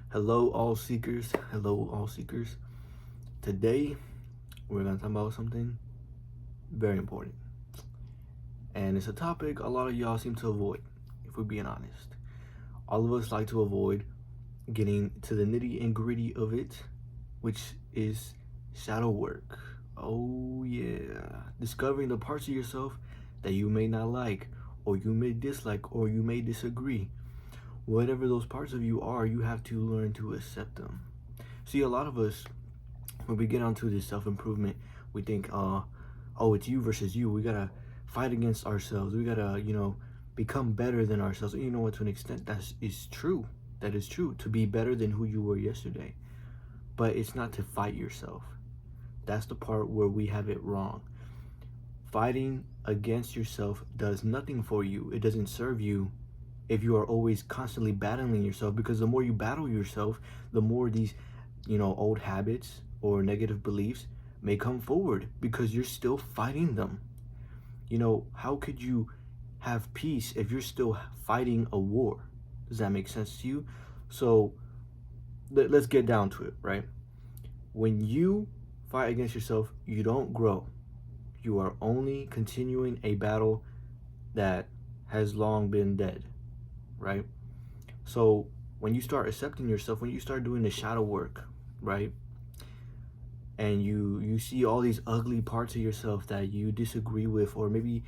Hello, all seekers. Hello, all seekers. Today, we're going to talk about something very important. And it's a topic a lot of y'all seem to avoid, if we're being honest. All of us like to avoid getting to the nitty and gritty of it, which is shadow work. Oh, yeah. Discovering the parts of yourself that you may not like, or you may dislike, or you may disagree. Whatever those parts of you are, you have to learn to accept them. See, a lot of us, when we get onto this self-improvement, we think, oh, it's you versus you. We gotta fight against ourselves. We gotta, become better than ourselves. And you know what? To an extent, that is true. That is true. To be better than who you were yesterday. But it's not to fight yourself. That's the part where we have it wrong. Fighting against yourself does nothing for you. It doesn't serve you if you are always constantly battling yourself, because the more you battle yourself, the more these old habits or negative beliefs may come forward because you're still fighting them. How could you have peace if you're still fighting a war? Does that make sense to you? So let's get down to it, right? When you fight against yourself, you don't grow. You are only continuing a battle that has long been dead, right? So when you start accepting yourself, when you start doing the shadow work, right? And you see all these ugly parts of yourself that you disagree with, or maybe,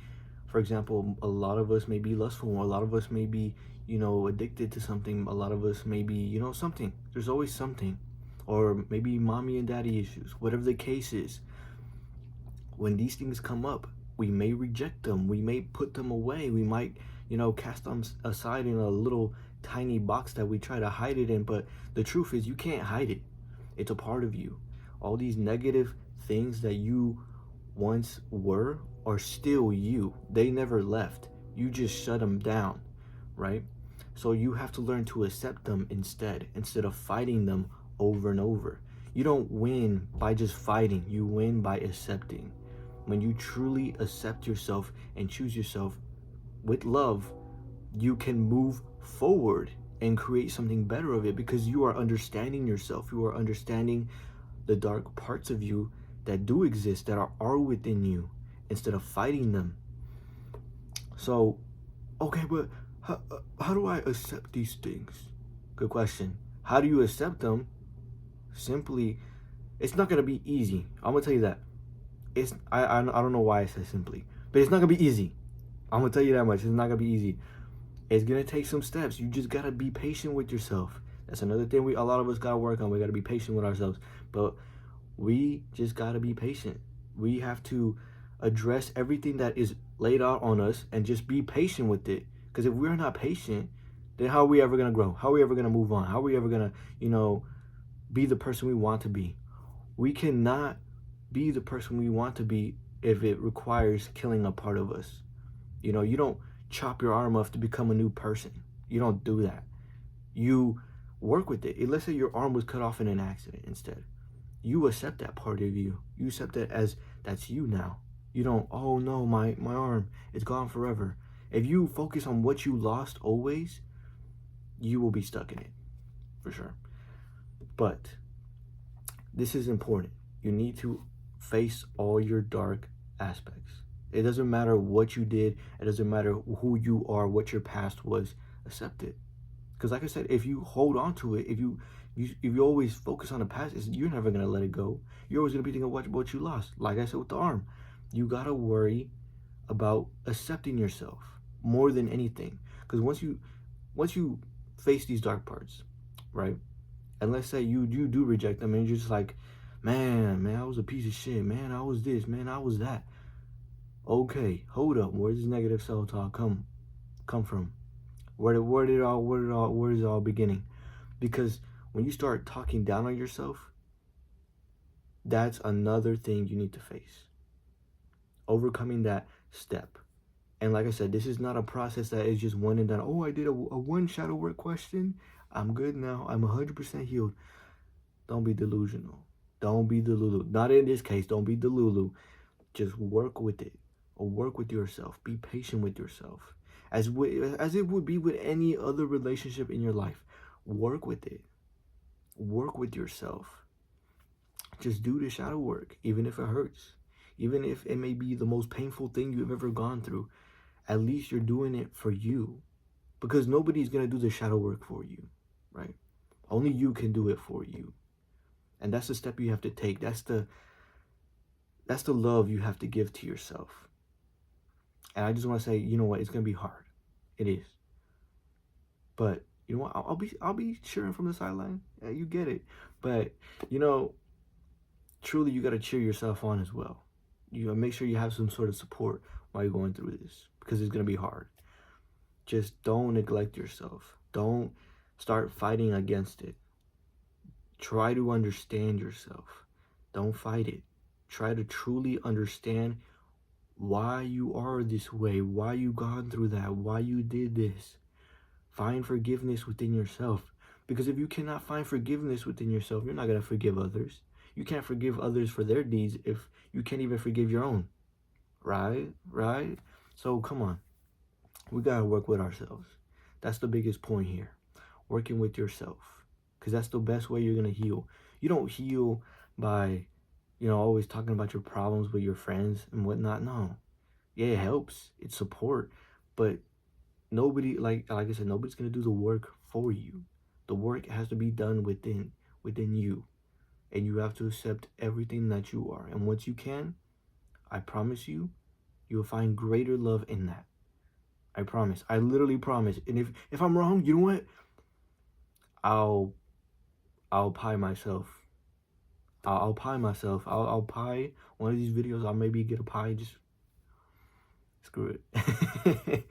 for example, a lot of us may be lustful, a lot of us may be addicted to something, a lot of us may be something. There's always something. Or maybe mommy and daddy issues, whatever the case is. When these things come up, we may reject them, we may put them away, we might cast them aside in a little tiny box that we try to hide it in. But the truth is, you can't hide it. It's a part of you. All these negative things that you once were are still you. They never left. You just shut them down, right? So you have to learn to accept them instead of fighting them over and over. You don't win by just fighting. You win by accepting. When you truly accept yourself and choose yourself with love, you can move forward and create something better of it, because you are understanding yourself. You are understanding the dark parts of you that do exist, that are within you, instead of fighting them. So, okay, but how do I accept these things? Good question. How do you accept them? Simply, it's not gonna be easy. I'm gonna tell you that. I don't know why I said simply, but it's not gonna be easy. I'm gonna tell you that much. It's not gonna be easy. It's gonna take some steps. You just gotta be patient with yourself. That's another thing a lot of us gotta work on. We gotta be patient with ourselves. But we just gotta be patient. We have to address everything that is laid out on us and just be patient with it. Because if we're not patient, then how are we ever gonna grow? How are we ever gonna move on? How are we ever gonna, be the person we want to be? We cannot be the person we want to be if it requires killing a part of us. You don't chop your arm off to become a new person. You don't do that. You work with it. Let's say your arm was cut off in an accident instead. You accept that part of you. You accept it as that's you now. You don't, oh no, my arm is gone forever. If you focus on what you lost always, you will be stuck in it, for sure. But this is important. You need to face all your dark aspects. It doesn't matter what you did. It doesn't matter who you are, what your past was. Accept it. Because like I said, if you hold on to it, if you always focus on the past, you're never going to let it go. You're always going to be thinking what you lost. Like I said with the arm, you got to worry about accepting yourself more than anything. Because once you face these dark parts, right? And let's say you do reject them, and you're just like, man, I was a piece of shit. Man, I was this. Man, I was that. Okay, hold up. Where does negative self-talk come from? Where is it all beginning? Because when you start talking down on yourself, that's another thing you need to face. Overcoming that step. And like I said, this is not a process that is just one and done. Oh, I did a one shadow work question. I'm good now. I'm 100% healed. Don't be delusional. Don't be delulu. Not in this case. Don't be delulu. Just work with it, or work with yourself. Be patient with yourself, as it would be with any other relationship in your life. Work with it. work with yourself. Just do the shadow work, even if it hurts, even if it may be the most painful thing you've ever gone through. At least you're doing it for you, because nobody's going to do the shadow work for you, right? Only you can do it for you. And that's the step you have to take. That's the love you have to give to yourself. And I just want to say, you know what? It's going to be hard. It is. But you know what? I'll be cheering from the sideline. Yeah, you get it. But truly, you got to cheer yourself on as well. You gotta make sure you have some sort of support while you're going through this, because it's going to be hard. Just don't neglect yourself. Don't start fighting against it. Try to understand yourself. Don't fight it. Try to truly understand why you are this way, why you gone through that, why you did this. Find forgiveness within yourself. Because if you cannot find forgiveness within yourself, you're not going to forgive others. You can't forgive others for their deeds if you can't even forgive your own. Right? So come on. We got to work with ourselves. That's the biggest point here. Working with yourself. Because that's the best way you're going to heal. You don't heal by, always talking about your problems with your friends and whatnot. No. Yeah, it helps. It's support. But nobody, like I said, nobody's going to do the work for you. The work has to be done within you. And you have to accept everything that you are. And once you can, I promise you, you'll find greater love in that. I promise. I literally promise. And if I'm wrong, you know what? I'll pie myself. I'll pie myself. I'll pie one of these videos. I'll maybe get a pie. Just screw it.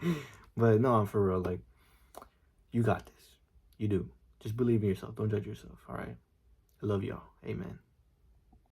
But no, for real. Like, you got this. You do. Just believe in yourself. Don't judge yourself. All right. I love y'all. Amen.